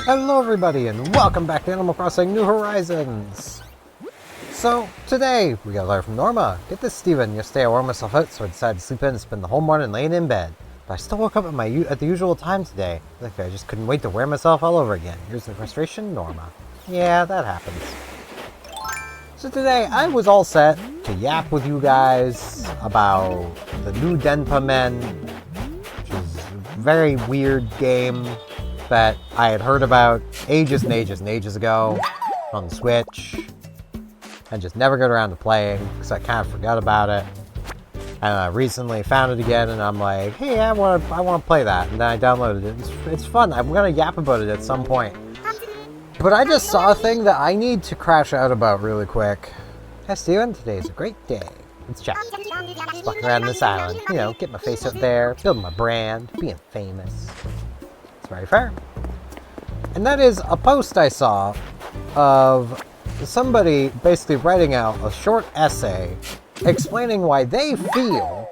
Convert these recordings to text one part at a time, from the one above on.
Hello everybody and welcome back to Animal Crossing New Horizons! So, today, we gotta learn from Norma. Get this, Steven. Yesterday I wore myself out, so I decided to sleep in and spend the whole morning laying in bed. But I still woke up at the usual time today. Like I just couldn't wait to wear myself all over again. Here's the frustration, Norma. Yeah, that happens. So today, I was all set to yap with you guys about the new Denpa Men, which is a very weird game that I had heard about ages and ages and ages ago on the Switch, and just never got around to playing because I kind of forgot about it. And I recently found it again, and I'm like, hey, I want to play that. And then I downloaded it. It's fun. I'm gonna yap about it at some point. But I just saw a thing that I need to crash out about really quick. Hi, Steven. Today's a great day. Let's chat. Just walking around this island, you know, get my face out there, building my brand, being famous. It's very fair. And that is a post I saw of somebody basically writing out a short essay explaining why they feel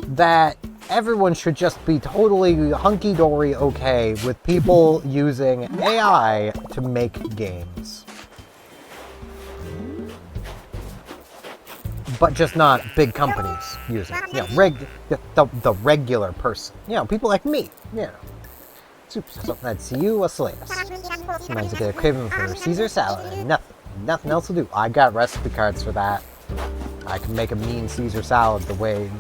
that everyone should just be totally hunky-dory okay with people using AI to make games. But just not big companies using it. You know, the regular person. You know, people like me. You know. Super, something I'd see you, what's the latest? Sometimes I get a craving for Caesar salad and nothing else will do. I got recipe cards for that. I can make a mean Caesar salad the way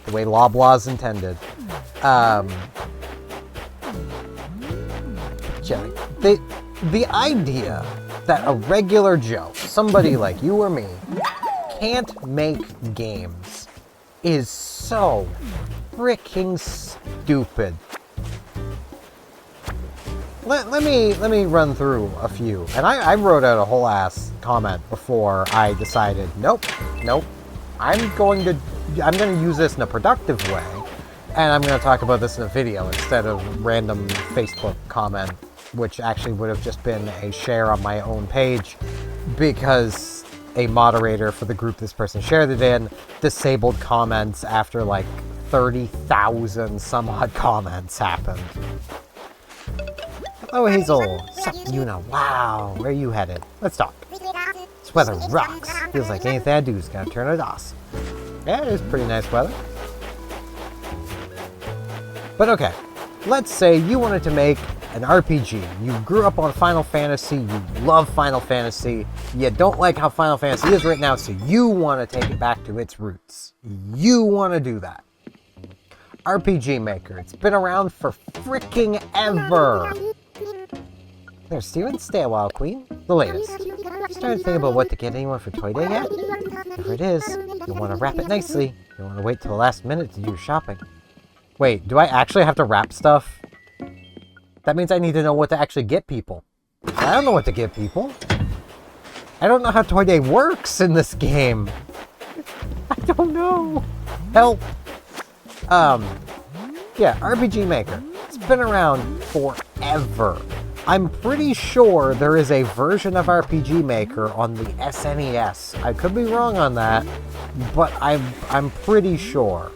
Loblaws intended. Jelly. The idea that a regular Joe, somebody like you or me, can't make games is so freaking stupid. Let me run through a few. And I wrote out a whole ass comment before I decided, nope. I'm going to use this in a productive way, and I'm going to talk about this in a video instead of random Facebook comment, which actually would have just been a share on my own page, because a moderator for the group this person shared it in disabled comments after like 30,000 some odd comments happened. Hello, Hazel. Sup, Yuna? Wow, where are you headed? Let's talk. This weather rocks. Feels like anything I do is gonna turn out awesome. Yeah, it is pretty nice weather. But okay, let's say you wanted to make an RPG. You grew up on Final Fantasy, you love Final Fantasy, you don't like how Final Fantasy is right now, so you want to take it back to its roots. You want to do that. RPG Maker. It's been around for freaking ever. There, Steven, stay a while, Queen. The latest. Started thinking about what to get anyone for Toy Day yet? Whatever it is, you'll want to wrap it nicely. You don't want to wait till the last minute to do your shopping. Wait, do I actually have to wrap stuff? That means I need to know what to actually get people. I don't know what to get people. I don't know how Toy Day works in this game. I don't know. Help. Yeah, RPG Maker. It's been around forever. I'm pretty sure there is a version of RPG Maker on the SNES. I could be wrong on that, but I'm pretty sure.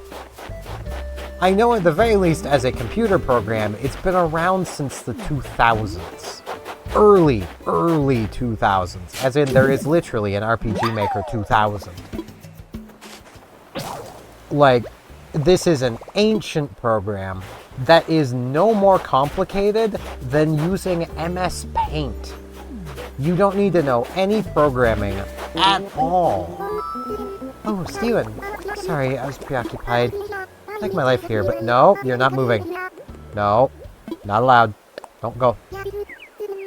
I know at the very least as a computer program, it's been around since the 2000s. Early 2000s. As in, there is literally an RPG Maker 2000. Like, this is an ancient program that is no more complicated than using MS Paint. You don't need to know any programming at all. Oh, Steven. Sorry, I was preoccupied. I like my life here, but no, you're not moving. No, not allowed. Don't go.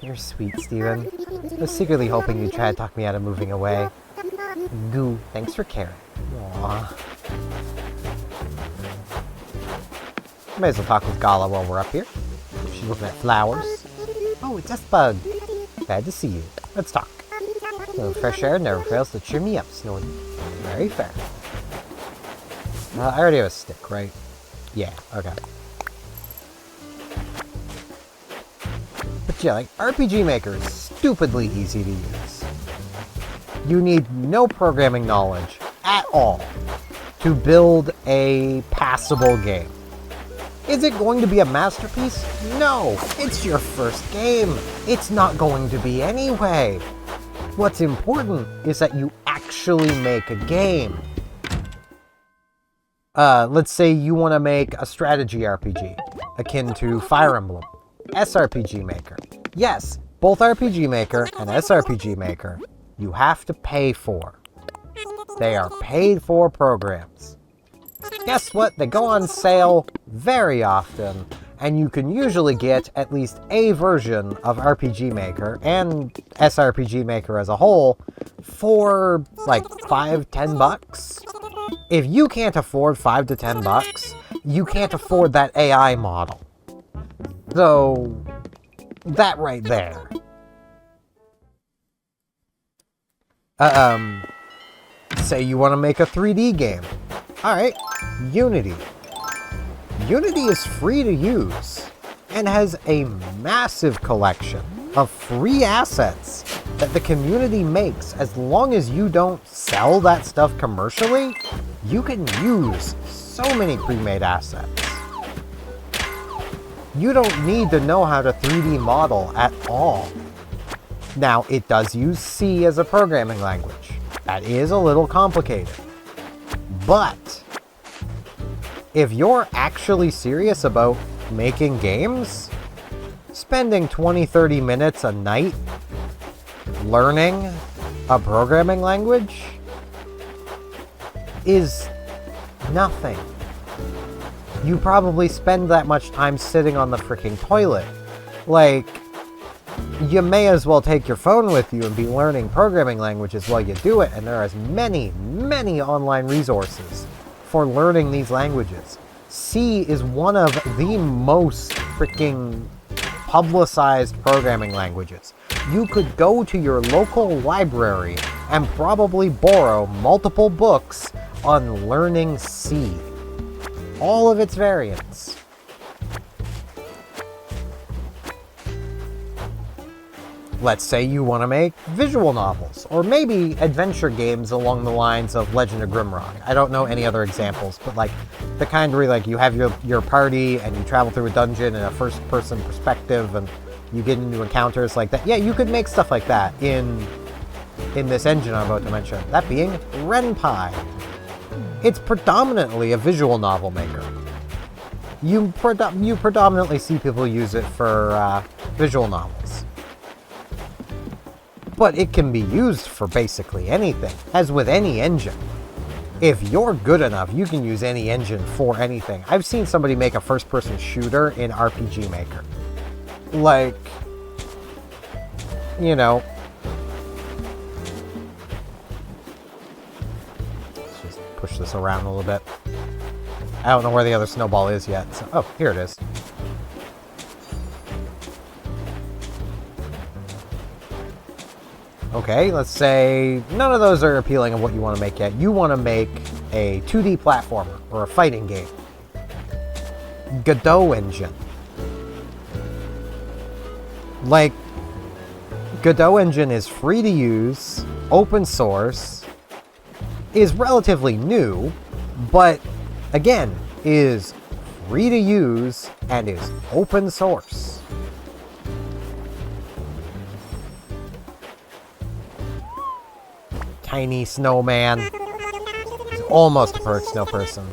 You're sweet, Steven. I was secretly hoping you'd try to talk me out of moving away. Goo, thanks for caring. Aww. May as well talk with Gala while we're up here. She's looking at flowers. Oh, it's Bug. Glad to see you. Let's talk. A little fresh air never fails to cheer me up, Snowy. Very fair. I already have a stick, right? Yeah, okay. But yeah, like, RPG Maker is stupidly easy to use. You need no programming knowledge at all to build a passable game. Is it going to be a masterpiece? No, it's your first game. It's not going to be anyway. What's important is that you actually make a game. Let's say you want to make a strategy RPG, akin to Fire Emblem. SRPG Maker. Yes, both RPG Maker and SRPG Maker, you have to pay for. They are paid for programs. Guess what? They go on sale very often, and you can usually get at least a version of RPG Maker and SRPG Maker as a whole for like $5-10. If you can't afford $5 to $10, you can't afford that AI model. So, that right there. Say you want to make a 3D game. Alright, Unity. Unity is free to use and has a massive collection of free assets that the community makes. As long as you don't sell that stuff commercially, you can use so many pre-made assets. You don't need to know how to 3D model at all. Now, it does use C as a programming language. That is a little complicated. But if you're actually serious about making games, spending 20-30 minutes a night learning a programming language is nothing. You probably spend that much time sitting on the freaking toilet. Like, you may as well take your phone with you and be learning programming languages while you do it, and there are many, many online resources for learning these languages. C is one of the most freaking publicized programming languages. You could go to your local library and probably borrow multiple books on learning C. All of its variants. Let's say you want to make visual novels, or maybe adventure games along the lines of Legend of Grimrock. I don't know any other examples, but like the kind where like you have your party and you travel through a dungeon in a first-person perspective and you get into encounters like that. Yeah, you could make stuff like that in this engine I'm about to mention. That being RenPy. It's predominantly a visual novel maker. You predominantly see people use it for visual novels. But it can be used for basically anything, as with any engine. If you're good enough, you can use any engine for anything. I've seen somebody make a first-person shooter in RPG Maker. Like, you know, let's just push this around a little bit. I don't know where the other snowball is yet. So, oh, here it is. Okay, let's say none of those are appealing of what you want to make yet. You want to make a 2D platformer or a fighting game. Godot engine. Like, Godot engine is free to use, open source, is relatively new, but again, is free to use and is open source. Tiny snowman. He's almost a perfect snow person.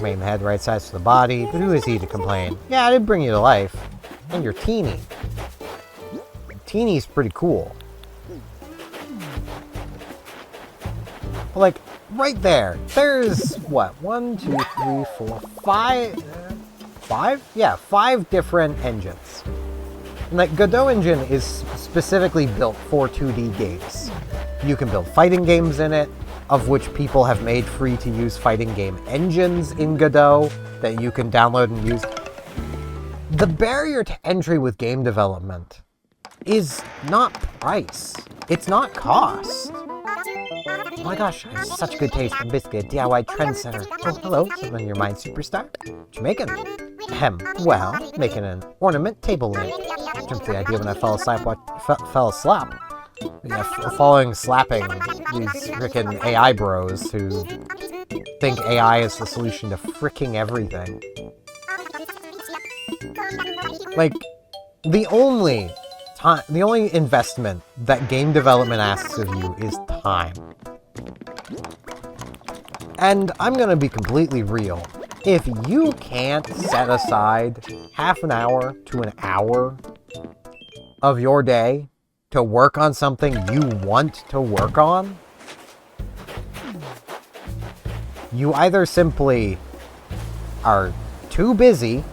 Main head, right size for the body, but who is he to complain? Yeah, I did bring you to life. And you're teeny. Teeny's pretty cool. But like, right there, there's, what, 1, 2, 3, 4, 5? 5? Yeah, 5 different engines. And like, Godot engine is specifically built for 2D games. You can build fighting games in it, of which people have made free-to-use fighting game engines in Godot that you can download and use. The barrier to entry with game development is not price. It's not cost. Oh my gosh, I have such good taste. I'm basically a DIY trendsetter. Oh, hello, someone in your mind superstar. What you making? Well, making an ornament table lamp. jumped to the idea when I fell asleep. Yeah, following slapping these frickin' AI bros who think AI is the solution to fricking everything. Like, the only investment that game development asks of you is time. And I'm gonna be completely real. If you can't set aside half an hour to an hour of your day to work on something you want to work on, you either simply are too busy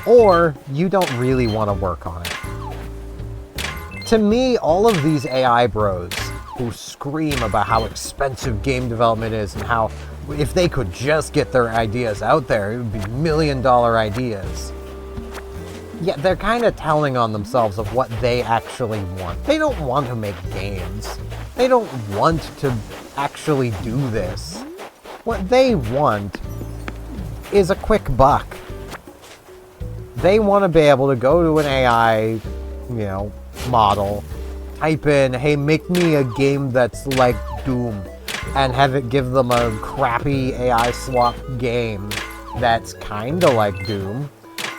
or you don't really want to work on it. To me, all of these AI bros who scream about how expensive game development is and how if they could just get their ideas out there, it would be $1 million ideas. Yeah, they're kind of telling on themselves of what they actually want. They don't want to make games. They don't want to actually do this. What they want is a quick buck. They want to be able to go to an AI, model, type in, hey, make me a game that's like Doom, and have it give them a crappy AI swap game that's kind of like Doom,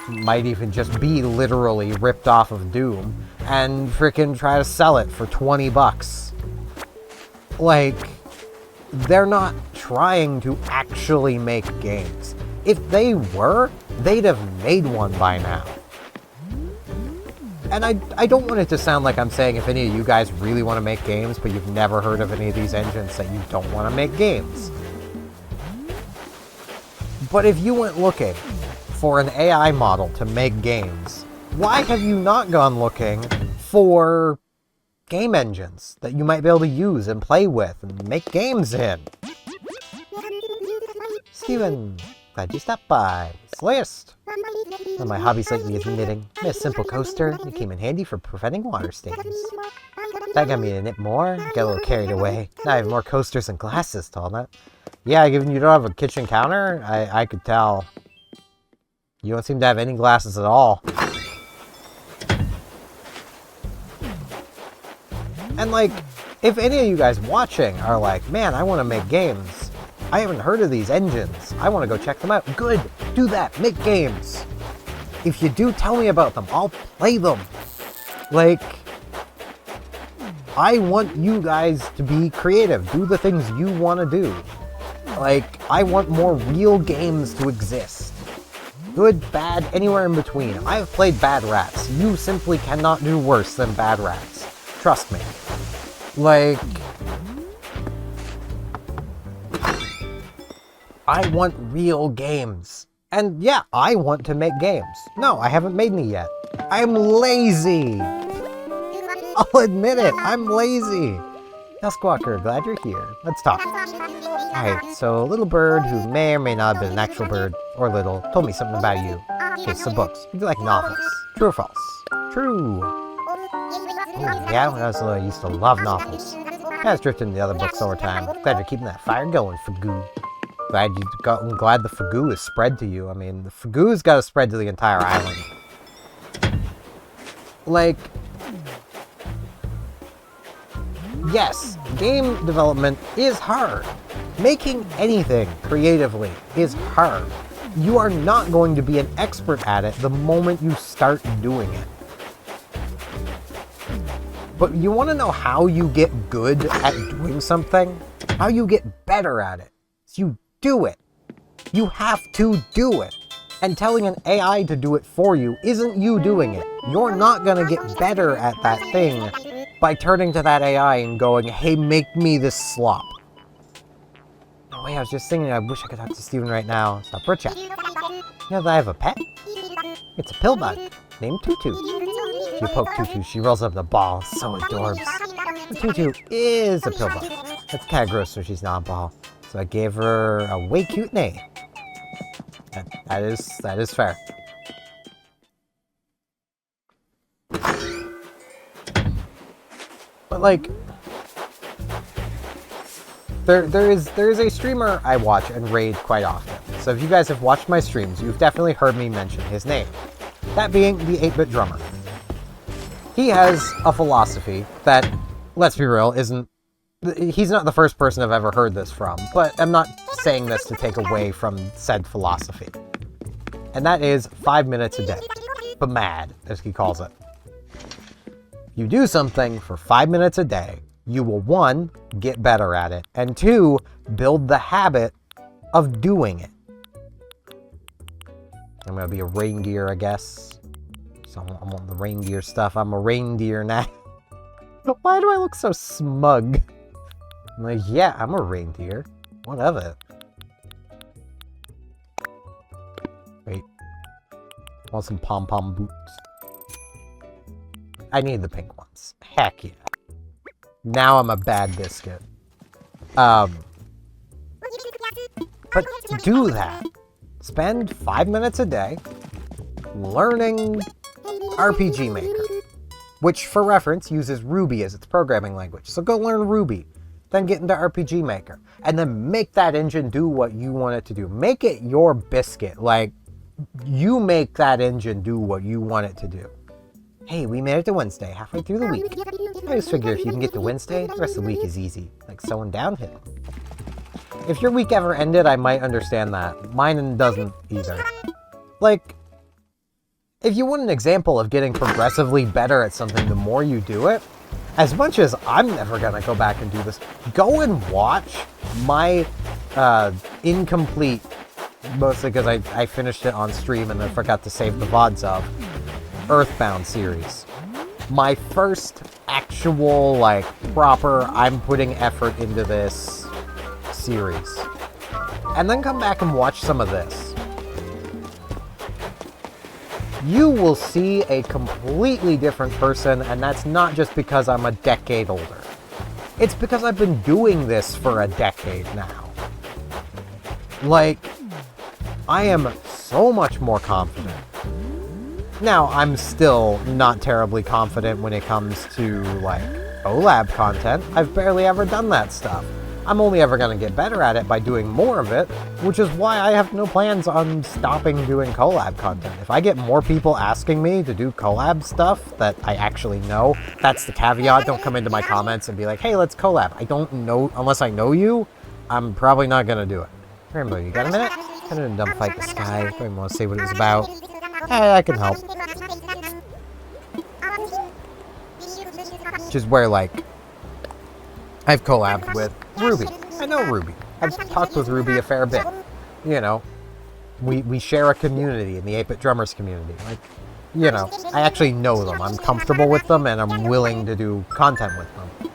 might even just be literally ripped off of Doom, and frickin' try to sell it for $20. Like, they're not trying to actually make games. If they were, they'd have made one by now. And I don't want it to sound like I'm saying if any of you guys really want to make games, but you've never heard of any of these engines, that you don't want to make games. But if you went looking for an AI model to make games, why have you not gone looking for game engines that you might be able to use and play with and make games in? Steven, glad you stopped by. Slayist! One of my hobbies lately is knitting. A simple coaster. It came in handy for preventing water stains. That got me to knit more. Got a little carried away. Now I have more coasters and glasses to all that. Yeah, given you don't have a kitchen counter, I could tell. You don't seem to have any glasses at all. And like, if any of you guys watching are like, man, I want to make games. I haven't heard of these engines. I want to go check them out. Good, do that, make games. If you do, tell me about them. I'll play them. Like, I want you guys to be creative. Do the things you want to do. Like, I want more real games to exist. Good, bad, anywhere in between. I've played Bad Rats. You simply cannot do worse than Bad Rats. Trust me. Like, I want real games. And yeah, I want to make games. No, I haven't made any yet. I'm lazy. I'll admit it, I'm lazy. Duskwalker, glad you're here. Let's talk. Alright, so a little bird who may or may not have been an actual bird, or little, told me something about you. Okay, some books. You like novels. True or false? True. Oh, yeah, when I was little, I used to love novels. I was drifting into the other books over time. Glad you're keeping that fire going, Fagoo. I'm glad the Fagoo is spread to you. I mean, the Fagoo's got to spread to the entire island. Like, yes, game development is hard. Making anything creatively is hard. You are not going to be an expert at it the moment you start doing it. But you want to know how you get good at doing something? How you get better at it? So you do it. You have to do it. And telling an AI to do it for you isn't you doing it. You're not going to get better at that thing by turning to that AI and going, hey, make me this slop. Oh wait, I was just thinking, I wish I could talk to Steven right now. Stop for a chat. You know that I have a pet? It's a pill bug named Tutu. If you poke Tutu, she rolls up the ball. So adorbs. Tutu is a pill bug. That's kind of gross, so she's not a ball. So I gave her a way cute name. That is fair. But like, there is a streamer I watch and raid quite often. So if you guys have watched my streams, you've definitely heard me mention his name. That being the 8-bit drummer. He has a philosophy that, let's be real, he's not the first person I've ever heard this from, but I'm not saying this to take away from said philosophy. And that is 5 minutes a day. BMAD, as he calls it. You do something for 5 minutes a day, you will 1, get better at it, and 2, build the habit of doing it. I'm gonna be a reindeer, I guess. So I'm on the reindeer stuff. I'm a reindeer now. Why do I look so smug? I'm like, yeah, I'm a reindeer. What of it? Wait. I want some pom-pom boots. I need the pink ones. Heck yeah. Now I'm a bad biscuit. But do that. Spend 5 minutes a day learning RPG Maker, which, for reference, uses Ruby as its programming language. So go learn Ruby, then get into RPG Maker, and then make that engine do what you want it to do. Make it your biscuit. Like, you make that engine do what you want it to do. Hey, we made it to Wednesday, halfway through the week. I just figure if you can get to Wednesday, the rest of the week is easy, like sewing downhill. If your week ever ended, I might understand that. Mine doesn't either. Like, if you want an example of getting progressively better at something the more you do it, as much as I'm never gonna go back and do this, go and watch my incomplete, mostly because I finished it on stream and then forgot to save the VODs of, Earthbound series. My first actual, like, proper, I'm putting effort into this series. And then come back and watch some of this. You will see a completely different person, and that's not just because I'm a decade older. It's because I've been doing this for a decade now. Like, I am so much more confident. Now, I'm still not terribly confident when it comes to, like, collab content. I've barely ever done that stuff. I'm only ever going to get better at it by doing more of it, which is why I have no plans on stopping doing collab content. If I get more people asking me to do collab stuff that I actually know, that's the caveat. Don't come into my comments and be like, hey, let's collab. I don't know, unless I know you, I'm probably not going to do it. Rainbow, you got a minute? Kind of dumb fight the sky. Don't even want to say what it was about. Hey, I can help. Which is where, like, I've collabed with Ruby. I know Ruby. I've talked with Ruby a fair bit. You know, we share a community in the 8-bit drummers community. Like, you know, I actually know them. I'm comfortable with them, and I'm willing to do content with them.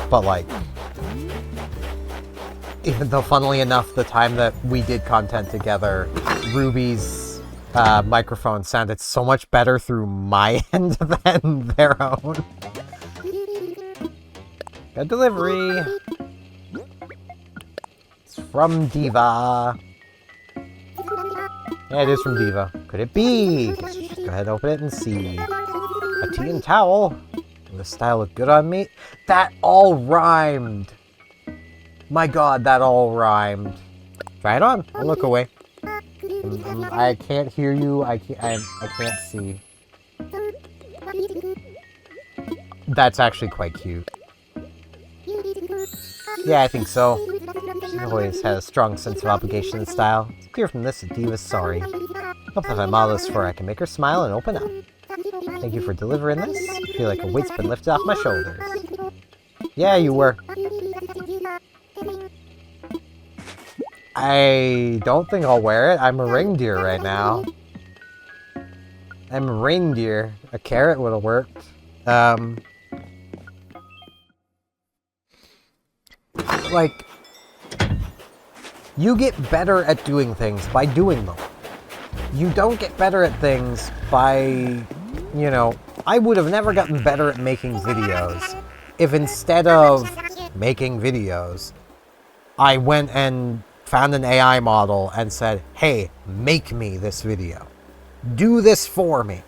But, like, even though, funnily enough, the time that we did content together, Ruby's microphone sounded so much better through my end than their own. Got delivery. It's from Diva. Yeah, it is from Diva. Could it be? Guess we should go ahead and open it and see. A tea and towel. Will this style look good on me? That all rhymed. My god, that all rhymed. Try it on. I'll look away. I can't hear you. I can't see. That's actually quite cute. Yeah, I think so. She always had a strong sense of obligation and style. It's clear from this that Diva's sorry. Hope that my model is for I can make her smile and open up. Thank you for delivering this. I feel like a weight's been lifted off my shoulders. Yeah, you were. I don't think I'll wear it. I'm a reindeer right now. I'm a reindeer. A carrot would have worked. Like, you get better at doing things by doing them. You don't get better at things by, you know, I would have never gotten better at making videos if instead of making videos, I went and found an AI model and said, hey, make me this video. Do this for me.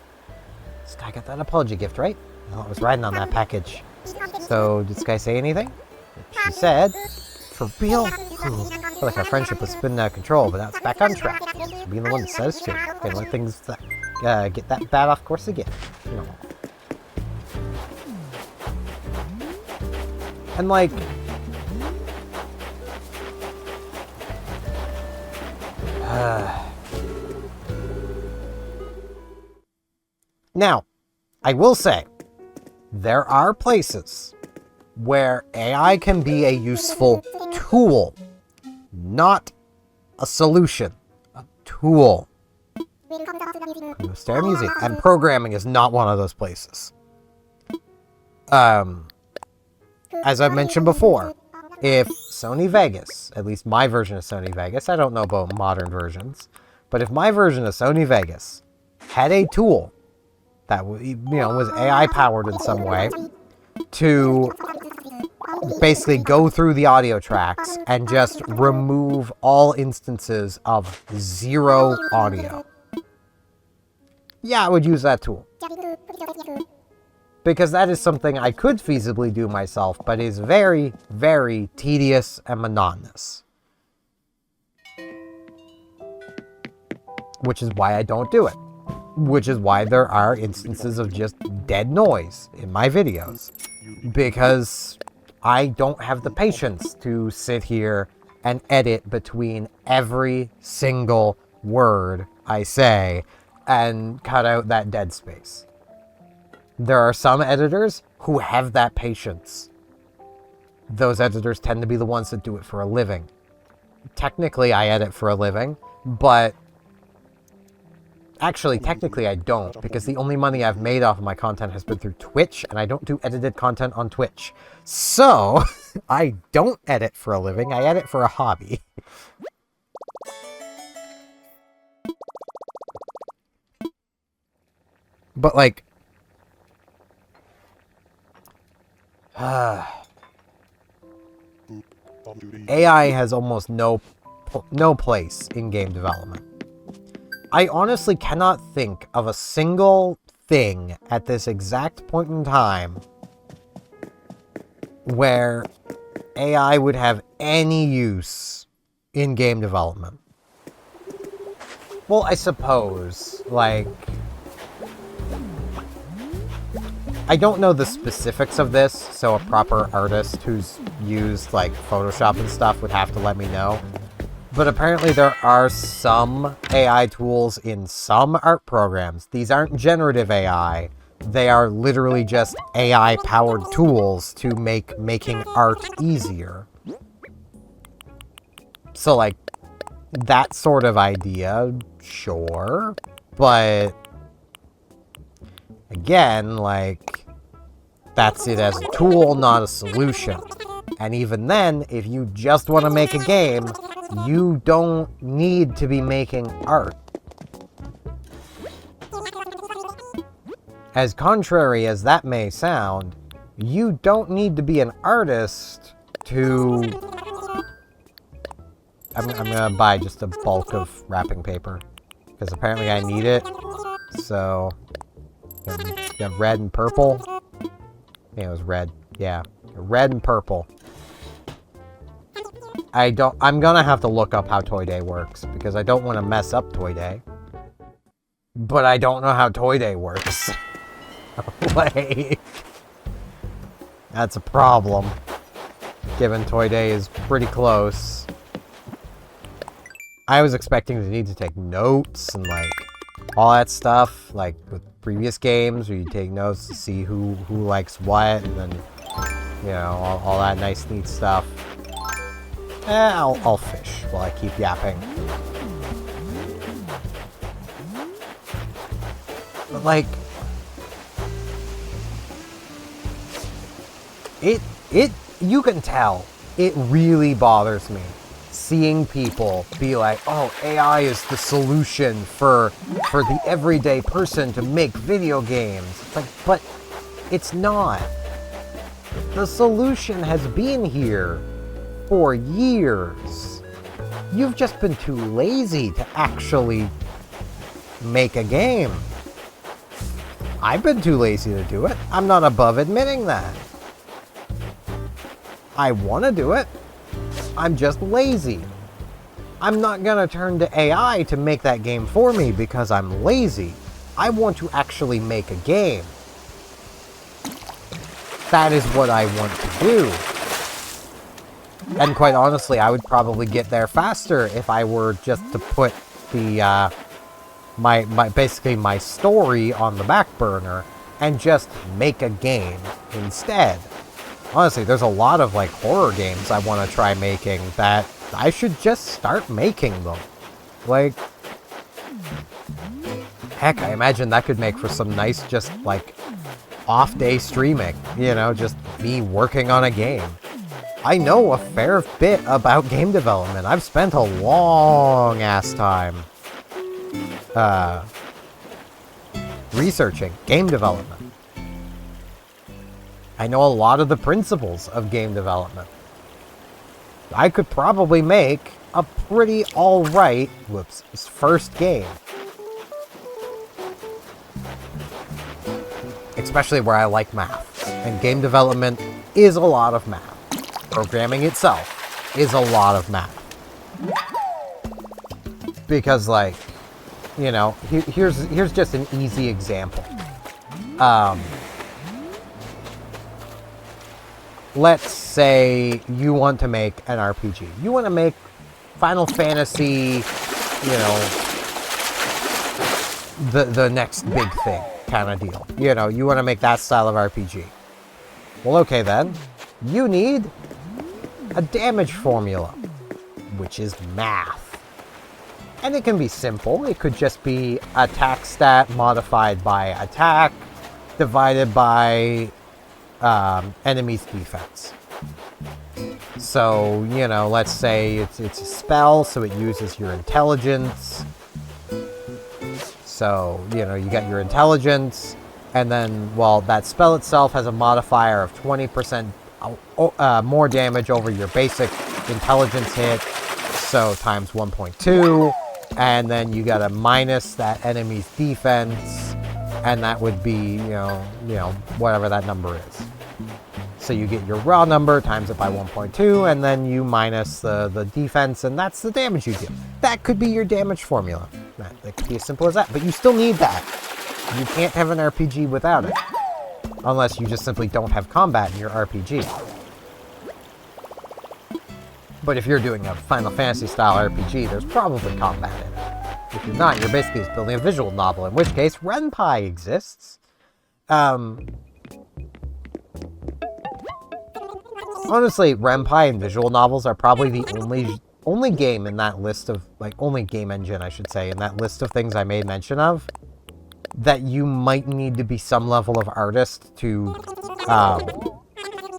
This guy got that apology gift, right? Well, I was riding on that package. So, did this guy say anything? She said, For real? Ooh, I feel like our friendship was spinning out of control, but now it's back on track. Being the one that says to. Okay, let things get that bad off course again. No. And like... Now, I will say, there are places where AI can be a useful tool, not a solution. A tool. Stare music. And programming is not one of those places. As I've mentioned before, if Sony Vegas, at least my version of Sony Vegas, I don't know about modern versions, but if my version of Sony Vegas had a tool that was AI powered in some way to basically go through the audio tracks and just remove all instances of zero audio, yeah, I would use that tool. Because that is something I could feasibly do myself, but is very, very tedious and monotonous. Which is why I don't do it. Which is why there are instances of just dead noise in my videos. Because I don't have the patience to sit here and edit between every single word I say and cut out that dead space. There are some editors who have that patience. Those editors tend to be the ones that do it for a living. Technically, I edit for a living, but actually, technically I don't, because the only money I've made off of my content has been through Twitch, and I don't do edited content on Twitch. So, I don't edit for a living, I edit for a hobby. But like, AI has almost no place in game development. I honestly cannot think of a single thing at this exact point in time where AI would have any use in game development. Well, I suppose, like, I don't know the specifics of this, so a proper artist who's used, like, Photoshop and stuff would have to let me know. But apparently there are some AI tools in some art programs. These aren't generative AI. They are literally just AI-powered tools to make making art easier. So, like, that sort of idea, sure. But again, like, that's it as a tool, not a solution. And even then, if you just want to make a game, you don't need to be making art. As contrary as that may sound, you don't need to be an artist to... I'm gonna buy just a bulk of wrapping paper, because apparently I need it. So, got red and purple. Yeah, it was red. Yeah, red and purple. I'm gonna have to look up how Toy Day works, because I don't want to mess up Toy Day. But I don't know how Toy Day works. Like, that's a problem, given Toy Day is pretty close. I was expecting to need to take notes and, like, all that stuff, like with previous games, where you take notes to see who likes what, and then, you know, all that nice, neat stuff. I'll fish while I keep yapping. But, like, you can tell, it really bothers me seeing people be like, oh, AI is the solution for the everyday person to make video games. It's like, but it's not. The solution has been here for years. You've just been too lazy to actually make a game. I've been too lazy to do it. I'm not above admitting that. I want to do it. I'm just lazy. I'm not gonna turn to AI to make that game for me because I'm lazy. I want to actually make a game. That is what I want to do. And quite honestly, I would probably get there faster if I were just to put the basically my story on the back burner and just make a game instead. Honestly, there's a lot of like horror games I want to try making that I should just start making them. Like, heck, I imagine that could make for some nice just like off-day streaming, you know, just me working on a game. I know a fair bit about game development. I've spent a long-ass time researching game development. I know a lot of the principles of game development. I could probably make a pretty alright, first game. Especially where I like math. And game development is a lot of math. Programming itself is a lot of math. Because, like, you know, here's just an easy example. Let's say you want to make an RPG. You want to make Final Fantasy, you know, the next big thing kind of deal. You know, you want to make that style of RPG. Well, okay then. You need a damage formula, which is math. And it can be simple. It could just be attack stat modified by attack divided by enemy's defense. So, you know, let's say it's a spell, so it uses your intelligence. So, you know, you got your intelligence, and then, well, that spell itself has a modifier of 20% more damage over your basic intelligence hit, so times 1.2, and then you gotta minus that enemy's defense, and that would be, you know, whatever that number is. So you get your raw number, times it by 1.2, and then you minus the defense, and that's the damage you do. That could be your damage formula. That could be as simple as that, but you still need that. You can't have an RPG without it. Unless you just simply don't have combat in your RPG. But if you're doing a Final Fantasy style RPG, there's probably combat in it. If you're not, you're basically just building a visual novel, in which case Ren'Py exists. Honestly, Ren'Py and visual novels are probably the only game in that list of, like, only game engine, I should say, in that list of things I made mention of, that you might need to be some level of artist to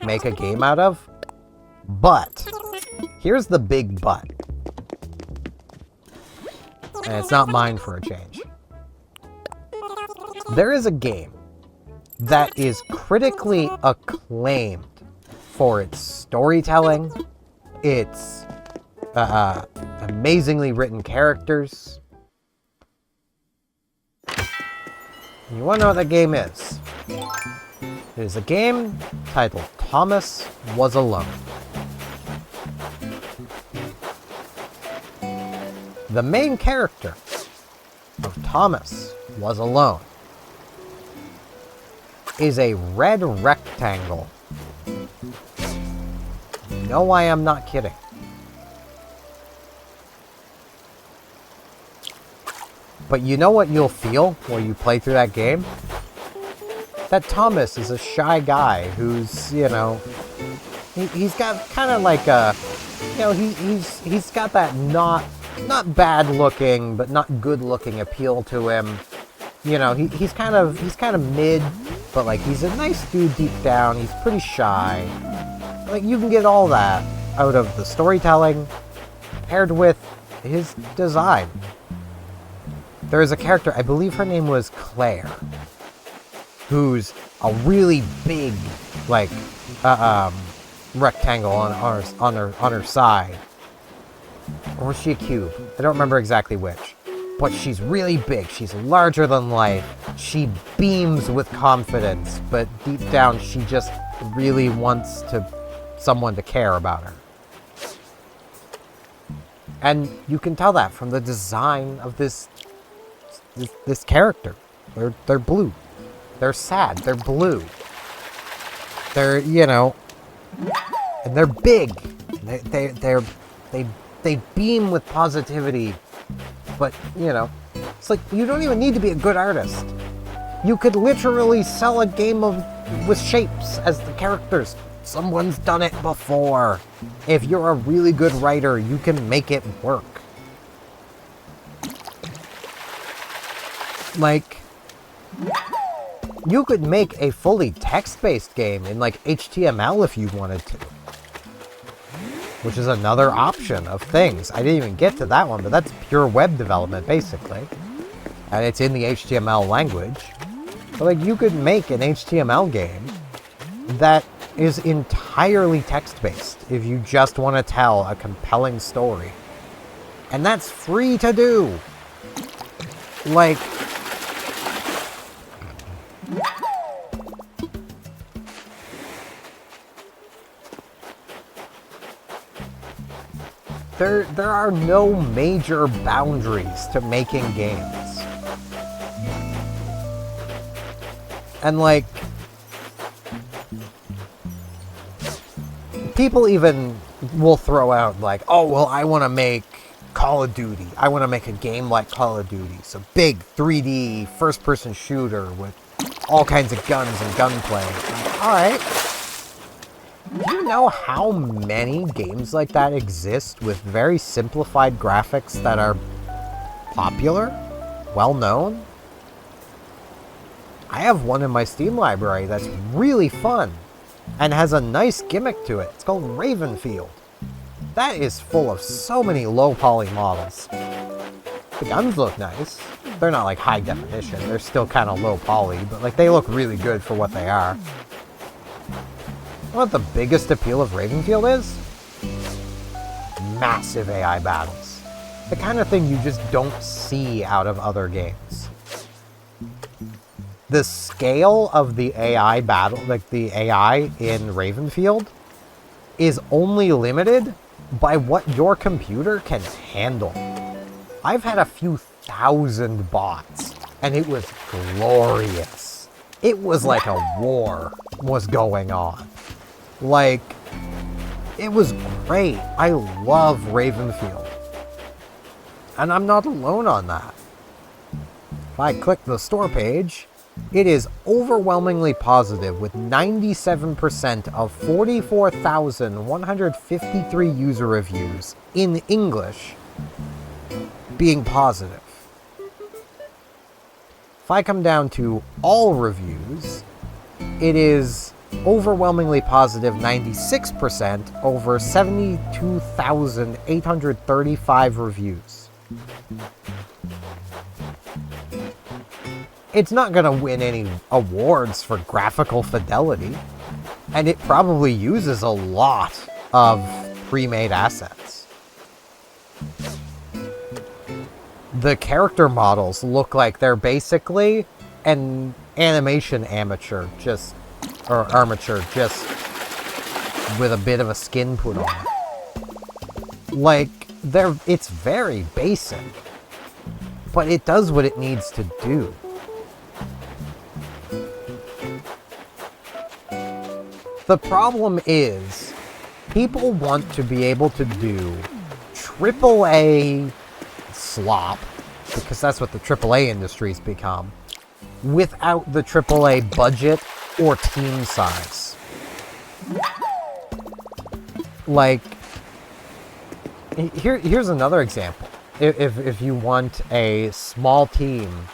make a game out of. But here's the big but. And it's not mine for a change. There is a game that is critically acclaimed for its storytelling, its amazingly written characters. You want to know what that game is? It is a game titled Thomas Was Alone. The main character of Thomas Was Alone is a red rectangle. No, I am not kidding. But you know what you'll feel while you play through that game? That Thomas is a shy guy who's, you know, he's got kind of like a, you know, he's got that not bad looking but not good looking appeal to him. You know, he's kind of mid, but like he's a nice dude deep down. He's pretty shy. Like, you can get all that out of the storytelling paired with his design. There is a character, I believe her name was Claire, who's a really big, like, rectangle on her side. Or was she a cube? I don't remember exactly which. But she's really big. She's larger than life. She beams with confidence, but deep down she just really wants someone to care about her. And you can tell that from the design of this character. They're blue. They're sad. They're blue. They're, you know, and they're big. They beam with positivity. But, you know, it's like you don't even need to be a good artist. You could literally sell a game with shapes as the characters. Someone's done it before. If you're a really good writer, you can make it work. Like, you could make a fully text-based game in, like, HTML if you wanted to. Which is another option of things. I didn't even get to that one, but that's pure web development, basically. And it's in the HTML language. But, like, you could make an HTML game that is entirely text-based if you just want to tell a compelling story. And that's free to do. Like, there are no major boundaries to making games. And like, people even will throw out like, oh, well, I want to make Call of Duty. I want to make a game like Call of Duty. So big 3D first-person shooter with all kinds of guns and gunplay. All right. Do you know how many games like that exist with very simplified graphics that are popular, well-known? I have one in my Steam library that's really fun and has a nice gimmick to it. It's called Ravenfield. That is full of so many low-poly models. The guns look nice. They're not like high definition. They're still kind of low-poly, but like they look really good for what they are. You know what the biggest appeal of Ravenfield is? Massive AI battles. The kind of thing you just don't see out of other games. The scale of the AI battle, like the AI in Ravenfield, is only limited by what your computer can handle. I've had a few thousand bots, and it was glorious. It was like a war was going on. Like, it was great. I love Ravenfield. And I'm not alone on that. If I click the store page, it is overwhelmingly positive with 97% of 44,153 user reviews in English being positive. If I come down to all reviews, it is overwhelmingly positive 96% over 72,835 reviews. It's not going to win any awards for graphical fidelity, and it probably uses a lot of pre-made assets. The character models look like they're basically an animation armature, just with a bit of a skin put on it. Like, it's very basic, but it does what it needs to do. The problem is, people want to be able to do AAA slop, because that's what the AAA industry's become, without the AAA budget or team size. Like, here's another example. If you want a small team,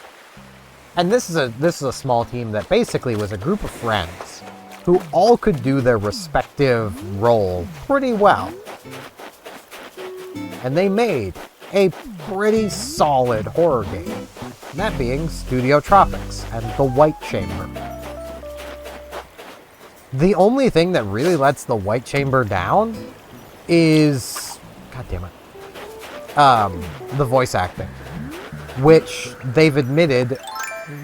and this is a small team that basically was a group of friends who all could do their respective role pretty well. And they made a pretty solid horror game. That being Studio Tropics and The White Chamber. The only thing that really lets The White Chamber down is, god damn it, the voice acting, which they've admitted,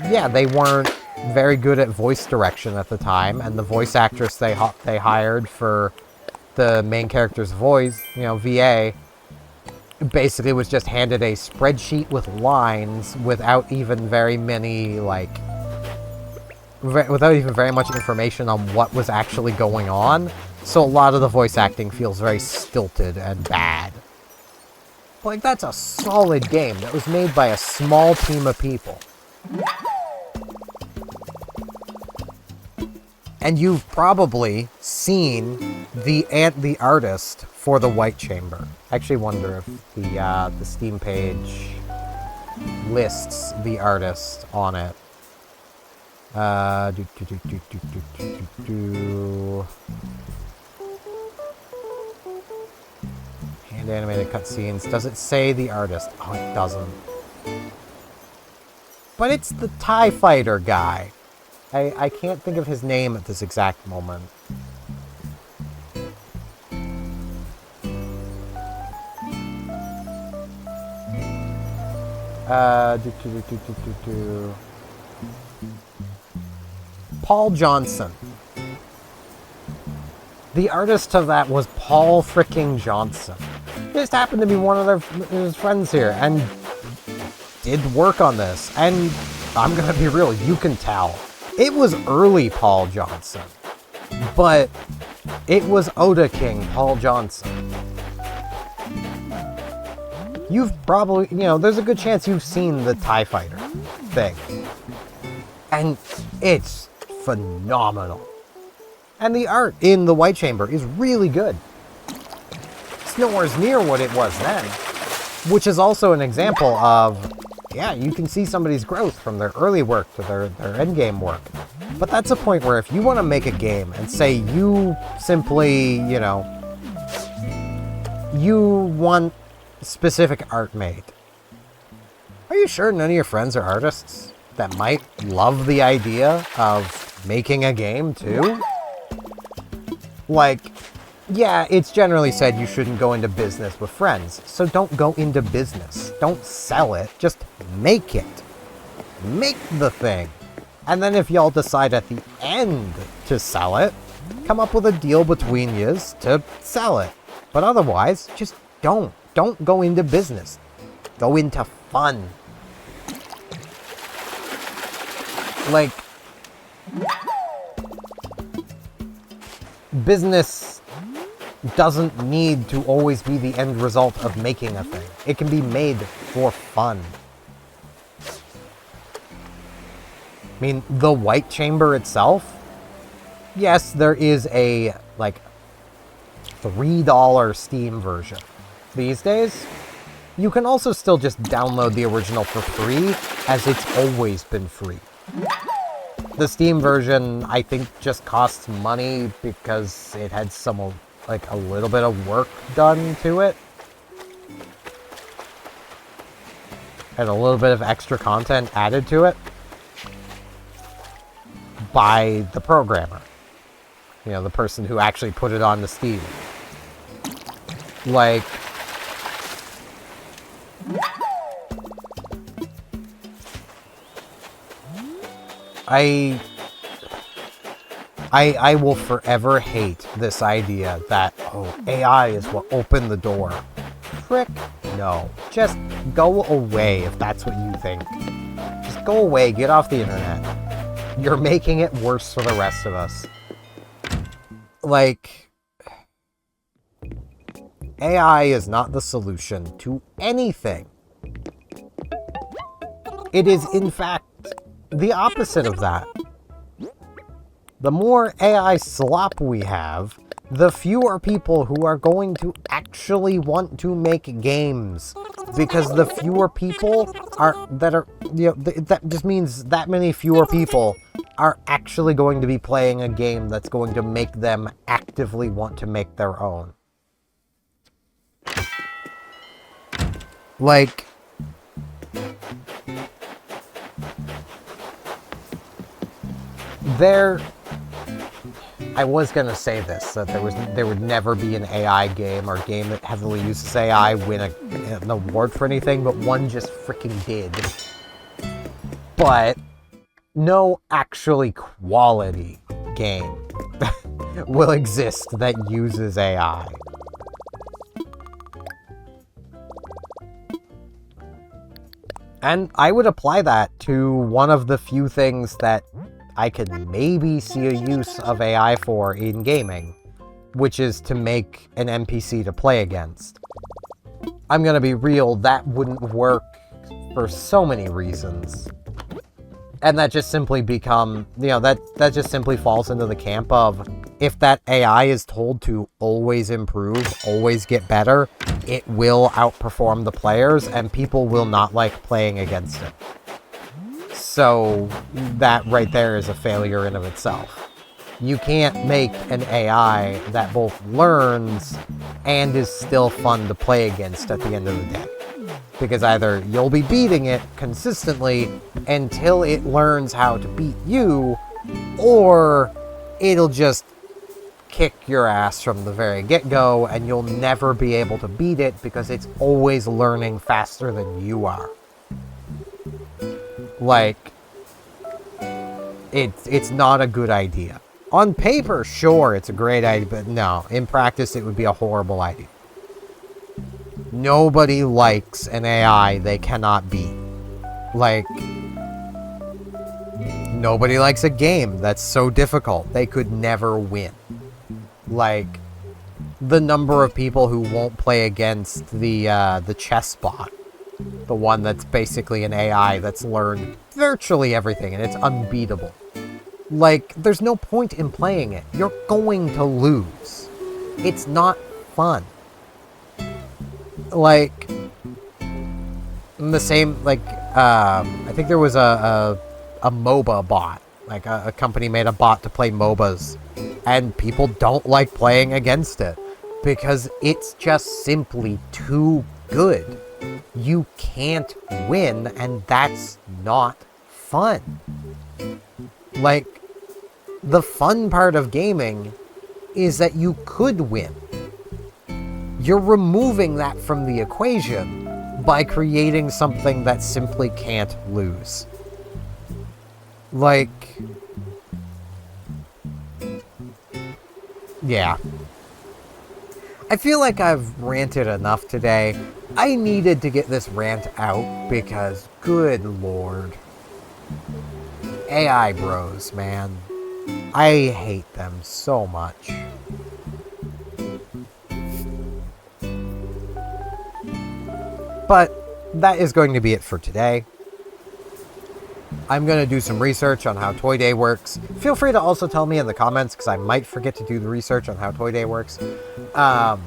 yeah, they weren't very good at voice direction at the time, and the voice actress they hired for the main character's voice, VA, basically was just handed a spreadsheet with lines without even very many, like, without even very much information on what was actually going on. So a lot of the voice acting feels very stilted and bad. Like, that's a solid game that was made by a small team of people. And you've probably seen the artist for the White Chamber. I actually wonder if the Steam page lists the artist on it. Hand animated cutscenes. Does it say the artist? Oh, it doesn't. But it's the TIE Fighter guy. I can't think of his name at this exact moment. Paul Johnson. The artist of that was Paul fricking Johnson. He just happened to be one of his friends here and did work on this. And I'm gonna be real, you can tell. It was early Paul Johnson, but it was Oda King Paul Johnson. You've probably, there's a good chance you've seen the TIE Fighter thing. And it's phenomenal. And the art in the White Chamber is really good. It's nowhere near what it was then. Which is also an example of, yeah, you can see somebody's growth from their early work to their endgame work. But that's a point where if you want to make a game and say you simply, you want specific art made, are you sure none of your friends are artists that might love the idea of making a game too? Like, yeah, it's generally said you shouldn't go into business with friends, so don't go into business. Don't sell it, just make it. Make the thing. And then if y'all decide at the end to sell it, come up with a deal between yous to sell it. But otherwise, just don't. Don't go into business. Go into fun. Like, business doesn't need to always be the end result of making a thing. It can be made for fun. I mean, the White Chamber itself, yes, there is a, like, $3 Steam version. These days, you can also still just download the original for free, as it's always been free. The Steam version, I think, just costs money because it had some, like, a little bit of work done to it. And a little bit of extra content added to it by the programmer. The person who actually put it on the Steam. Like, I will forever hate this idea that, AI is what opened the door. Frick, no. Just go away if that's what you think. Just go away, get off the internet. You're making it worse for the rest of us. Like, AI is not the solution to anything. It is, in fact, the opposite of that. The more AI slop we have, the fewer people who are going to actually want to make games. Because the fewer people that just means that many fewer people are actually going to be playing a game that's going to make them actively want to make their own. Like, I was gonna say this, that there would never be an AI game or game that heavily uses AI win an award for anything, but one just freaking did. But no actually quality game will exist that uses AI. And I would apply that to one of the few things that I could maybe see a use of AI for in gaming, which is to make an NPC to play against. I'm gonna be real, that wouldn't work for so many reasons. And that just simply that just simply falls into the camp of, if that AI is told to always improve, always get better, it will outperform the players, and people will not like playing against it. So that right there is a failure in of itself. You can't make an AI that both learns and is still fun to play against at the end of the day. Because either you'll be beating it consistently until it learns how to beat you, or it'll just kick your ass from the very get-go and you'll never be able to beat it because it's always learning faster than you are. Like, it's not a good idea. On paper, sure, it's a great idea, but no, in practice it would be a horrible idea. Nobody likes an AI they cannot beat. Like, nobody likes a game that's so difficult they could never win. Like, the number of people who won't play against the chess bot, the one that's basically an AI that's learned virtually everything and it's unbeatable. Like, there's no point in playing it. You're going to lose. It's not fun. Like, the same, like, I think there was a MOBA bot. Like, a company made a bot to play MOBAs. And people don't like playing against it. Because it's just simply too good. You can't win, and that's not fun. Like, the fun part of gaming is that you could win. You're removing that from the equation by creating something that simply can't lose. Like, yeah. I feel like I've ranted enough today. I needed to get this rant out because, good lord. AI bros, man. I hate them so much. But that is going to be it for today. I'm going to do some research on how Toy Day works. Feel free to also tell me in the comments, because I might forget to do the research on how Toy Day works. And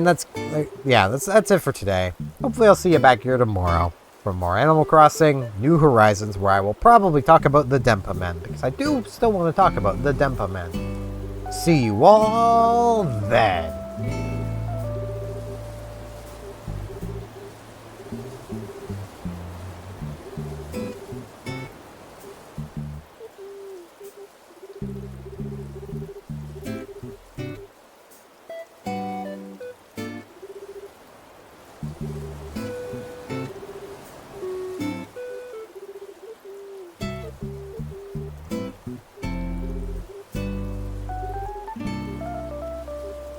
that's it for today. Hopefully I'll see you back here tomorrow for more Animal Crossing New Horizons, where I will probably talk about the Denpa Men, because I do still want to talk about the Denpa Men. See you all then.